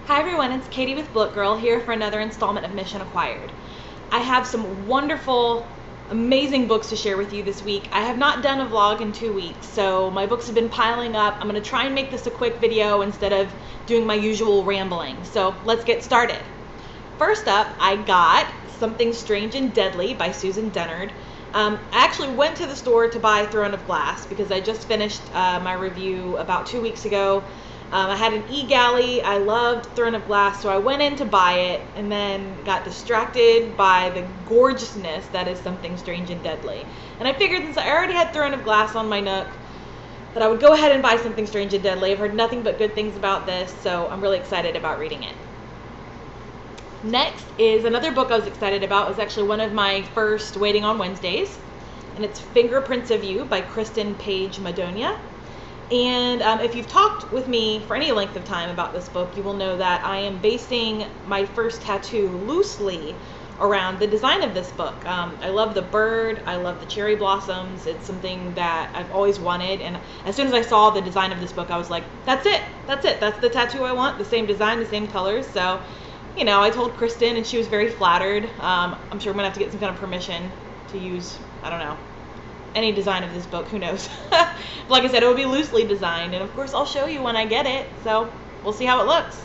Hi everyone, it's Katie with Book Girl here for another installment of Mission Acquired. I have some wonderful, amazing books to share with you this week. I have not done a vlog in 2 weeks, so my books have been piling up. I'm going to try and make this a quick video instead of doing my usual rambling. So let's get started. First up, I got Something Strange and Deadly by Susan Dennard. I actually went to the store to buy Throne of Glass because I just finished my review about 2 weeks ago. I had an e-galley. I loved Throne of Glass, so I went in to buy it and then got distracted by the gorgeousness that is Something Strange and Deadly. And I figured since I already had Throne of Glass on my Nook that I would go ahead and buy Something Strange and Deadly. I've heard nothing but good things about this, so I'm really excited about reading it. Next is another book I was excited about. It was actually one of my first Waiting on Wednesdays, and it's Fingerprints of You by Kristen Page Madonia. And if you've talked with me for any length of time about this book, you will know that I am basing my first tattoo loosely around the design of this book. I love the bird, I love the cherry blossoms. It's something that I've always wanted, and as soon as I saw the design of this book, I was like, that's it, that's the tattoo I want, the same design, the same colors. So, you know, I told Kristen, and she was very flattered. I'm sure I'm gonna have to get some kind of permission to use, I don't know, any design of this book, who knows. Like I said, it will be loosely designed, and of course I'll show you when I get it, so we'll see how it looks.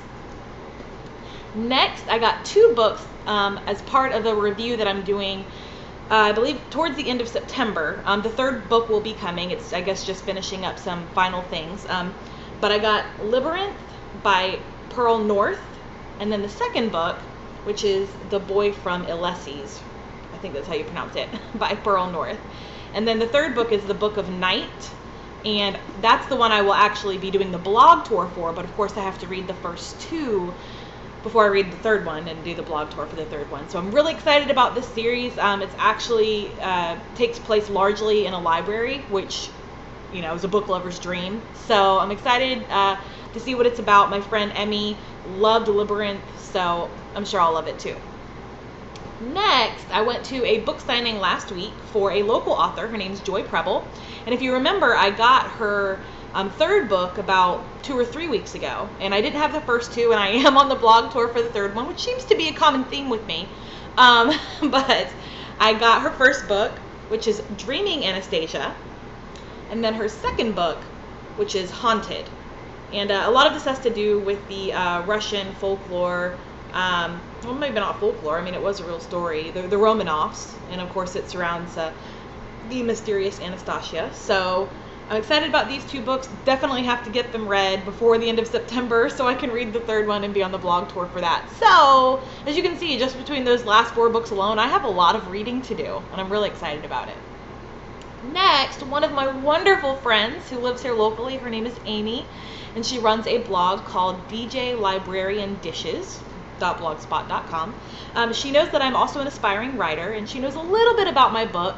Next, I got two books as part of the review that I'm doing, I believe towards the end of September. The third book will be coming. It's, I guess, just finishing up some final things. But I got Labyrinth by Pearl North, and then the second book, which is The Boy from Ulysses, I think that's how you pronounce it, by Pearl North. And then the third book is The Book of Night, and that's the one I will actually be doing the blog tour for, but of course I have to read the first two before I read the third one and do the blog tour for the third one. So I'm really excited about this series. It's actually takes place largely in a library, which, you know, is a book lover's dream. So I'm excited to see what it's about. My friend Emmy loved Labyrinth, so I'm sure I'll love it too. Next, I went to a book signing last week for a local author. Her name's Joy Preble. And if you remember, I got her third book about 2 or 3 weeks ago. And I didn't have the first two, and I am on the blog tour for the third one, which seems to be a common theme with me. But I got her first book, which is Dreaming Anastasia. And then her second book, which is Haunted. And a lot of this has to do with the Russian folklore. Well, maybe not folklore. I mean, it was a real story. The Romanovs, and of course, it surrounds the mysterious Anastasia. So I'm excited about these two books. Definitely have to get them read before the end of September so I can read the third one and be on the blog tour for that. So, as you can see, just between those last 4 books alone, I have a lot of reading to do, and I'm really excited about it. Next, one of my wonderful friends who lives here locally, her name is Amy, and she runs a blog called DJ Librarian Dishes. .blogspot.com. She knows that I'm also an aspiring writer, and she knows a little bit about my book,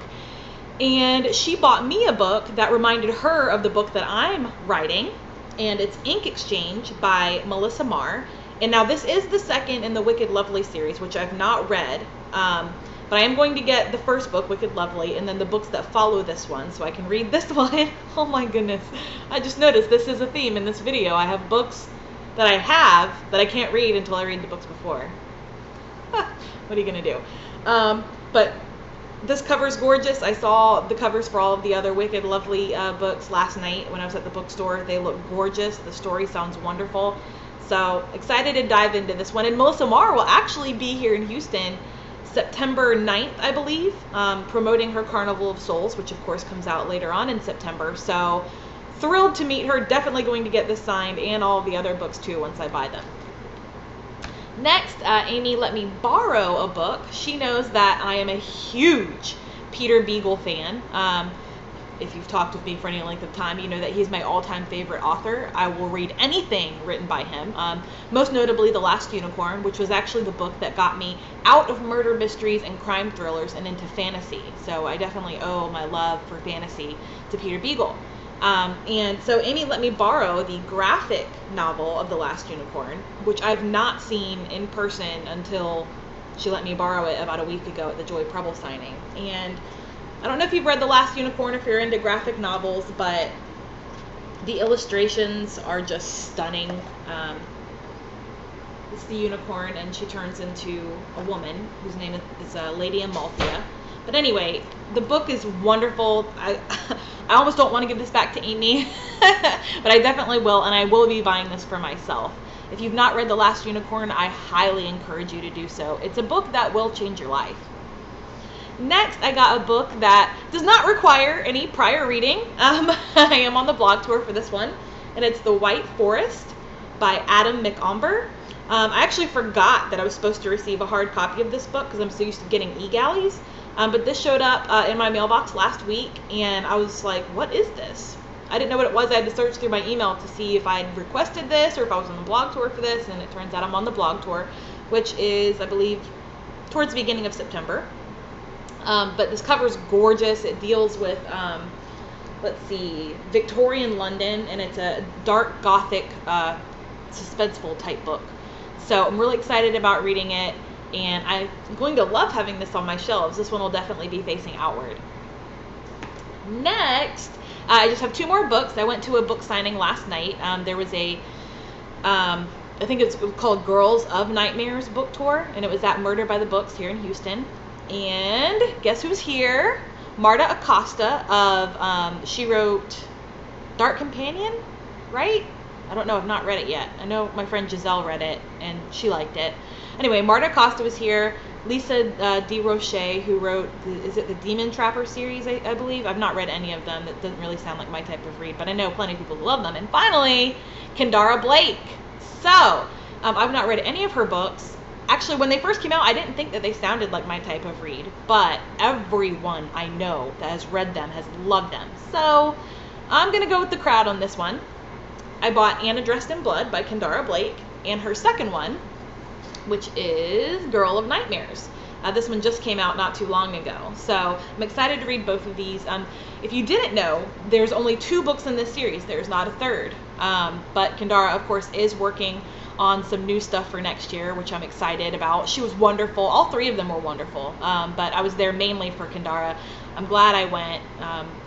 and she bought me a book that reminded her of the book that I'm writing, and it's Ink Exchange by Melissa Marr. And now this is the second in the Wicked Lovely series, which I've not read, but I am going to get the first book, Wicked Lovely, and then the books that follow this one, so I can read this one. Oh my goodness, I just noticed this is a theme in this video. I have books that I have that I can't read until I read the books before. What are you gonna do? But this cover is gorgeous. I saw the covers for all of the other Wicked Lovely books last night when I was at the bookstore. They look gorgeous. The story sounds wonderful. So excited to dive into this one. And Melissa Marr will actually be here in Houston September 9th, I believe, promoting her Carnival of Souls, which of course comes out later on in September. So thrilled to meet her. Definitely going to get this signed and all the other books too once I buy them. Next, Amy let me borrow a book. She knows that I am a huge Peter Beagle fan. If you've talked with me for any length of time, you know that he's my all-time favorite author. I will read anything written by him. Most notably The Last Unicorn, which was actually the book that got me out of murder mysteries and crime thrillers and into fantasy. So I definitely owe my love for fantasy to Peter Beagle. And so Amy let me borrow the graphic novel of The Last Unicorn, which I've not seen in person until she let me borrow it about a week ago at the Joy Preble signing. And I don't know if you've read The Last Unicorn, if you're into graphic novels, but the illustrations are just stunning. It's the unicorn, and she turns into a woman whose name is Lady Amalthea. But anyway, the book is wonderful. I I almost don't want to give this back to Amy, but I definitely will, and I will be buying this for myself. If you've not read The Last Unicorn, I highly encourage you to do so. It's a book that will change your life. Next, I got a book that does not require any prior reading. I am on the blog tour for this one, and it's The White Forest by Adam McOmber. I actually forgot that I was supposed to receive a hard copy of this book because I'm so used to getting e-galleys. But this showed up in my mailbox last week, and I was like, what is this? I didn't know what it was. I had to search through my email to see if I'd requested this or if I was on the blog tour for this, and it turns out I'm on the blog tour, which is, I believe, towards the beginning of September. But this cover is gorgeous. It deals with, let's see, Victorian London, and it's a dark Gothic, suspenseful type book. So I'm really excited about reading it, and I'm going to love having this on my shelves. This one will definitely be facing outward. Next, I just have two more books. I went to a book signing last night. There was a, I think it's called Girls of Nightmares book tour, and it was at Murder by the Books here in Houston. And guess who's here? Marta Acosta of, she wrote Dark Companion, right? I don't know, I've not read it yet. I know my friend Giselle read it, and she liked it. Anyway, Marta Acosta was here. Lisa DeRoche, who wrote, is it the Demon Trapper series, I believe? I've not read any of them. That doesn't really sound like my type of read, but I know plenty of people who love them. And finally, Kendara Blake. So, I've not read any of her books. Actually, when they first came out, I didn't think that they sounded like my type of read, but everyone I know that has read them has loved them. So, I'm going to go with the crowd on this one. I bought Anna Dressed in Blood by Kendara Blake, and her second one, which is Girl of Nightmares. This one just came out not too long ago, so I'm excited to read both of these. If you didn't know, there's only 2 books in this series. There's not a third, but Kendara, of course, is working on some new stuff for next year, which I'm excited about. She was wonderful. All 3 of them were wonderful, but I was there mainly for Kendara. I'm glad I went.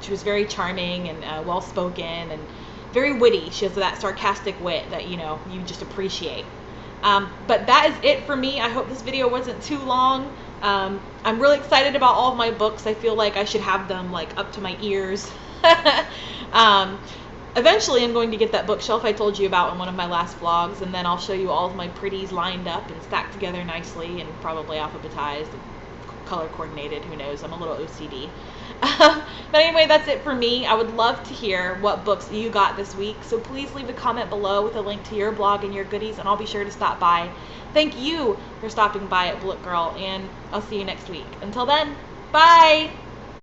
She was very charming and well-spoken and very witty. She has that sarcastic wit that, you know, you just appreciate. But that is it for me. I hope this video wasn't too long. I'm really excited about all of my books. I feel like I should have them like up to my ears. Eventually I'm going to get that bookshelf I told you about in one of my last vlogs, and then I'll show you all of my pretties lined up and stacked together nicely and probably alphabetized, color coordinated, who knows, I'm a little OCD. But anyway, that's it for me. I would love to hear what books you got this week, so please leave a comment below with a link to your blog and your goodies, and I'll be sure to stop by. Thank you for stopping by at Book Girl, and I'll see you next week. Until then, bye!